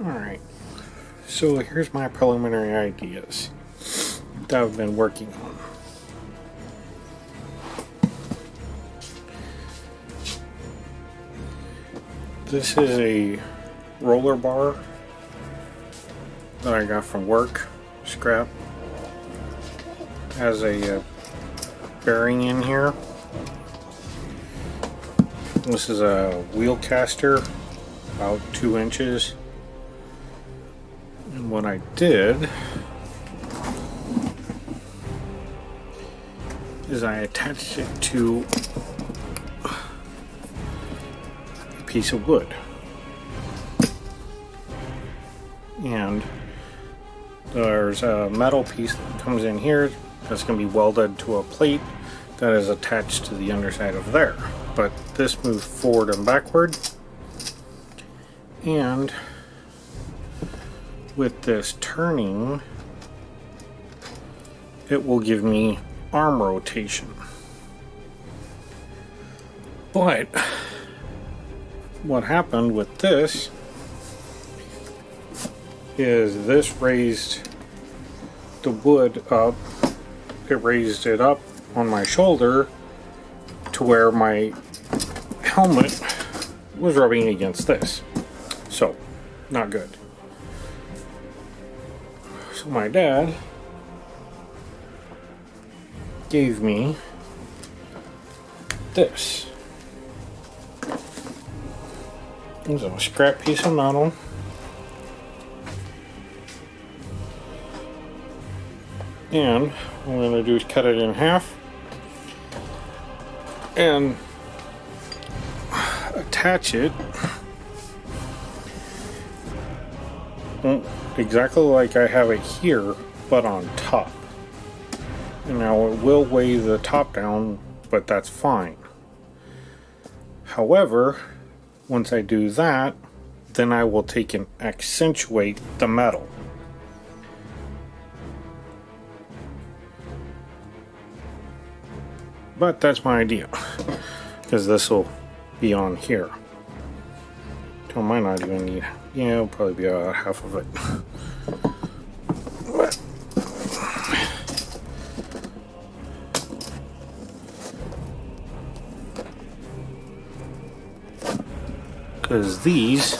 Alright, so here's my preliminary ideas that I've been working on. This is a roller bar that I got from work, scrap. Has a bearing in here. This is a wheel caster, about 2 inches. And what I did is I attached it to a piece of wood. And there's a metal piece that comes in here that's going to be welded to a plate that is attached to the underside of there. But this moves forward and backward, and with this turning, it will give me arm rotation. But what happened with this is this raised the wood up. It raised it up on my shoulder to where my helmet was rubbing against this. So, not good. So my dad gave me this. It was a scrap piece of metal. And what I'm going to do is cut it in half and attach it exactly like I have it here, but on top. And now it will weigh the top down, but that's fine. However, once I do that, then I will take and accentuate the metal. But that's my idea, because this will be on here. I might not even need, yeah, it'll probably be about half of it. Because these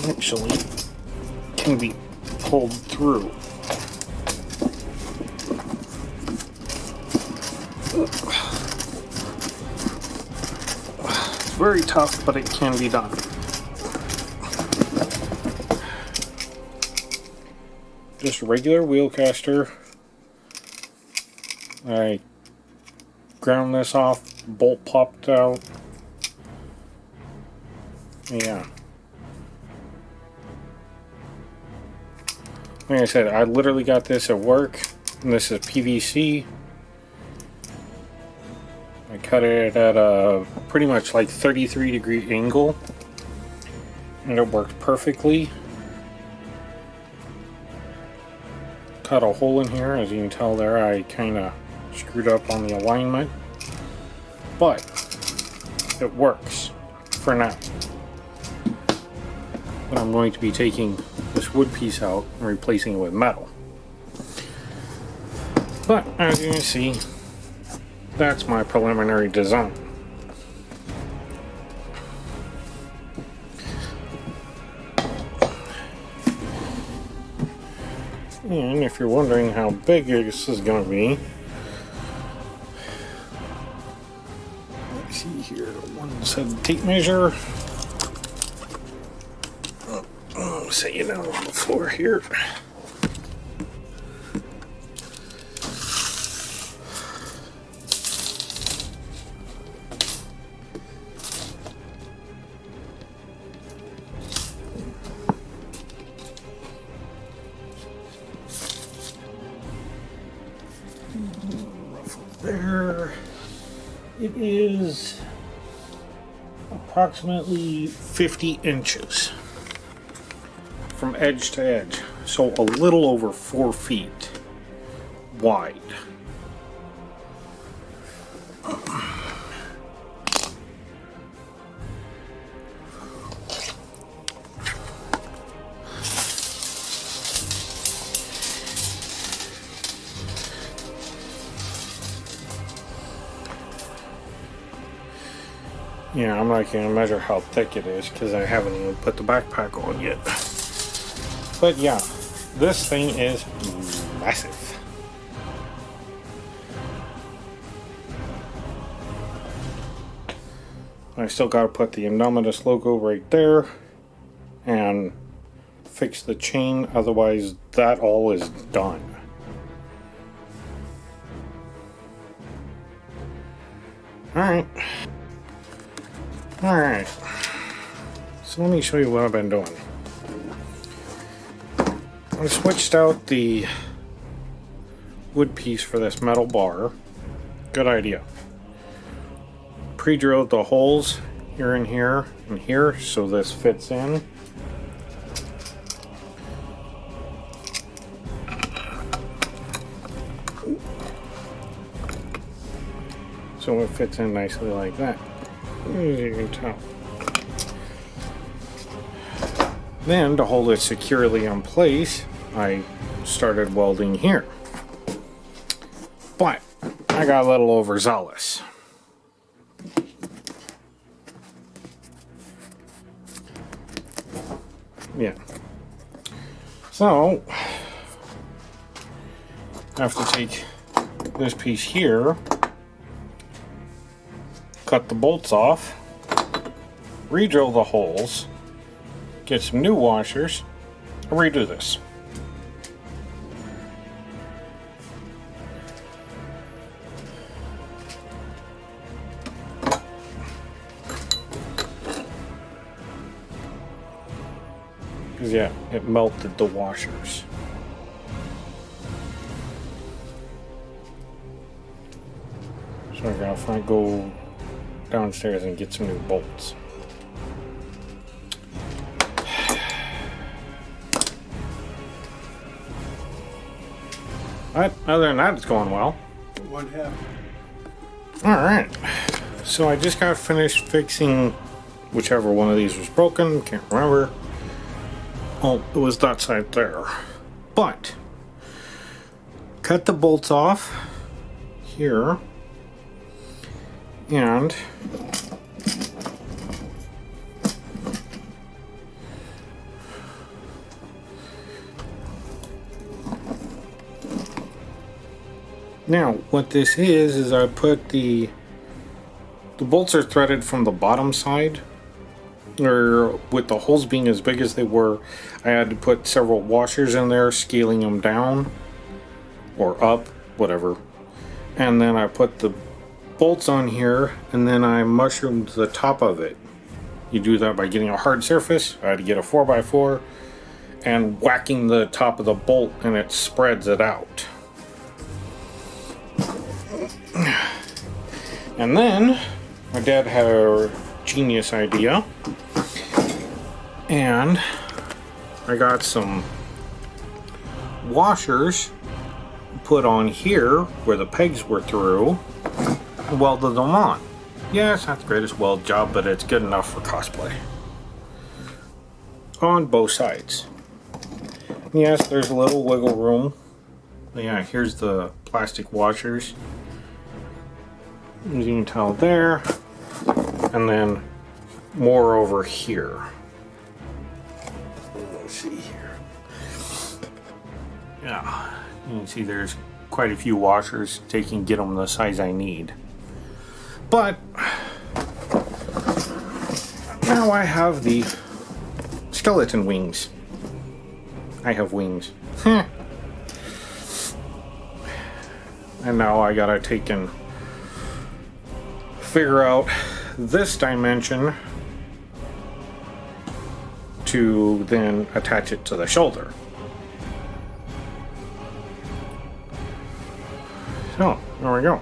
actually can be pulled through. It's very tough, but it can be done. Just a regular wheel caster. I ground this off, bolt popped out. Yeah. Like I said, I literally got this at work, and this is PVC. I cut it at a pretty much like 33-degree angle, and it worked perfectly. Cut a hole in here, as you can tell there. I kind of screwed up on the alignment, but it works for now. But I'm going to be taking this wood piece out and replacing it with metal. But as you can see, that's my preliminary design. And if you're wondering how big this is going to be, let's see here, one set of tape measure. Set you down on the floor here. There. It is approximately 50 inches from edge to edge. so a little over 4 feet wide. Yeah, I'm not going to measure how thick it is because I haven't even put the backpack on yet. But yeah, this thing is massive. I still got to put the Indomitus logo right there and fix the chain, otherwise that all is done. Alright. Alright, so let me show you what I've been doing. I switched out the wood piece for this metal bar. Good idea. Pre-drilled the holes here and here and here so this fits in. So it fits in nicely like that. As you can tell. Then, to hold it securely in place, I started welding here. But I got a little overzealous. Yeah. So, I have to take this piece here, cut the bolts off, re-drill the holes, get some new washers, and redo this. Because yeah, it melted the washers. So I gotta go downstairs and get some new bolts. But other than that, it's going well. What happened? Alright, so I just got finished fixing whichever one of these was broken, can't remember. Oh, it was that side there. But, cut the bolts off here, and now what this is I put the bolts are threaded from the bottom side, or with the holes being as big as they were, I had to put several washers in there, scaling them down or up, whatever. And then I put the bolts on here, and then I mushroomed the top of it. You do that by getting a hard surface. I had to get a 4x4 and whacking the top of the bolt, and it spreads it out. And then my dad had a genius idea, and I got some washers put on here where the pegs were through, welded them on. Yeah, it's not the greatest weld job, but it's good enough for cosplay. On both sides. Yes, there's a little wiggle room. Yeah, here's the plastic washers. As you can tell there. And then more over here. Let's see here. Yeah, you can see there's quite a few washers. Get them the size I need. But now I have the skeleton wings. I have wings. And now I gotta take and figure out this dimension to then attach it to the shoulder. So, there we go.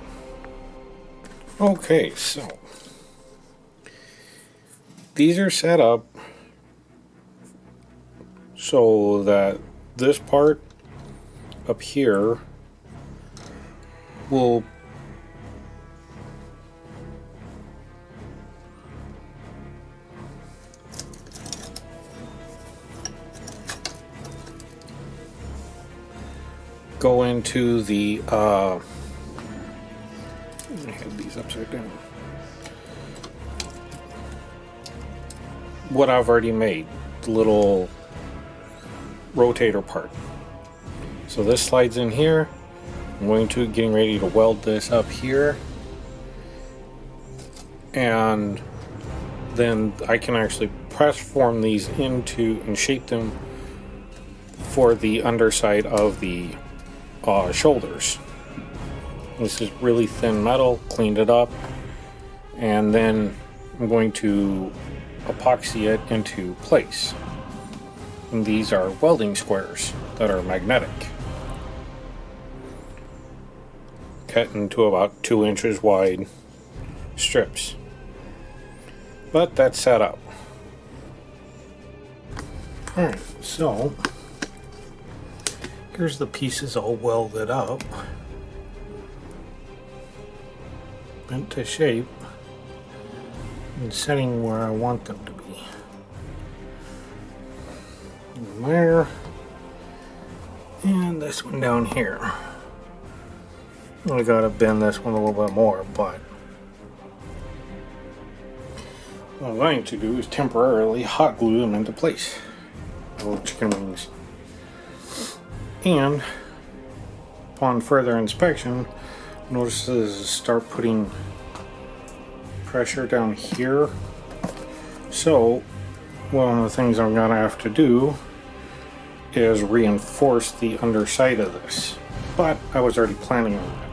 Okay, so these are set up so that this part up here will go into the I have these upside down. What I've already made, the little rotator part. So this slides in here. I'm getting ready to weld this up here, and then I can actually press form these into and shape them for the underside of the shoulders. This is really thin metal, cleaned it up, and then I'm going to epoxy it into place. And these are welding squares that are magnetic, cut into about 2 inches wide strips. But that's set up. Alright, so here's the pieces all welded up, bent to shape, and setting where I want them to be. And there, and this one down here. I gotta bend this one a little bit more, but what I'm going to do is temporarily hot glue them into place. Little chicken wings. And upon further inspection, notice this start putting pressure down here. So one of the things I'm gonna have to do is reinforce the underside of this, but I was already planning on that.